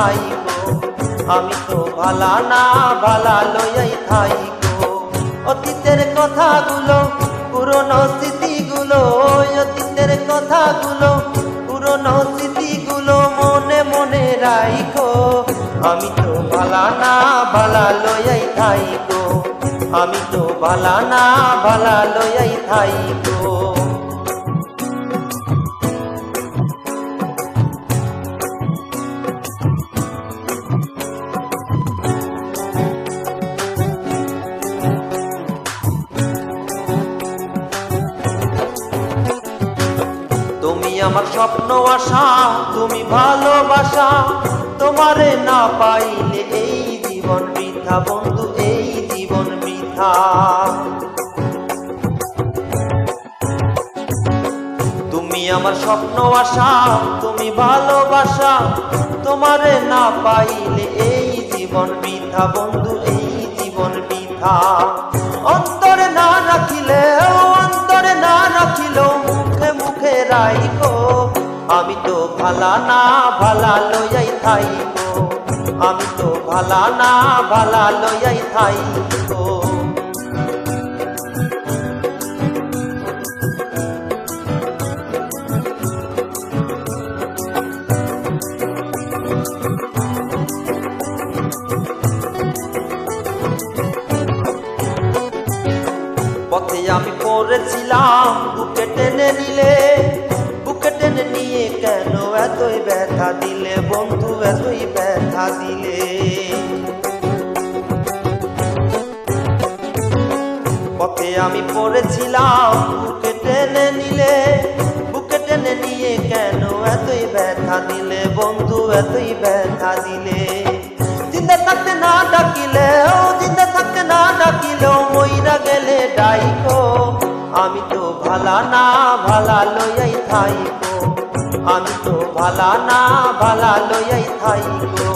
থাইকো, আমি তো ভালা না ভালা লইয়াই থাইকো। অতীতের কথাগুলো পুরনো স্মৃতিগুলো, অতীতের কথাগুলো পুরনো স্মৃতিগুলো মনে মনে রাইখো, আমি তো ভালা না ভালা লইয়াই থাইকো, আমি তো ভালা না ভালা লইয়াই থাইকো। তুমি আমার স্বপ্ন আশা, তুমি ভালোবাসা, তোমারে না পাইলে এই জীবন বৃথা বন্ধু, এই জীবন বৃথা। তুমি আমার স্বপ্ন আশা, তুমি ভালোবাসা, তোমারে না পাইলে এই জীবন বৃথা বন্ধু, এই জীবন বৃথা। অন্তরে না রাখিলে, অন্তরে না রাখিলেও মুখে মুখে রাইখো, আমি তো ভালা না ভালা লইয়াই থাইকো, আমি তো ভালা না ভালা লইয়াই থাইকো। পথে আমি পড়েছিলাম, বুকে টেনে নিলে, বুকে টেনে নিয়ে কেন এতই ব্যথা দিলে বন্ধু, এতই ব্যথা দিলে। পথে আমি পড়েছিলাম, বুকে টেনে নিলে, বুকে টেনে নিয়ে কেন এতই ব্যথা দিলে বন্ধু, এতই ব্যথা দিলে। জিন্দা থাকতে না ডাকিলে, ও জিন্দা থাকতে না ডাকিলেও মইরা গেলে ডাইকো, আমি তো ভালা না ভালা লইয়াই থাইকো, আমি তো ভালা না ভালা লইয়াই থাইকো।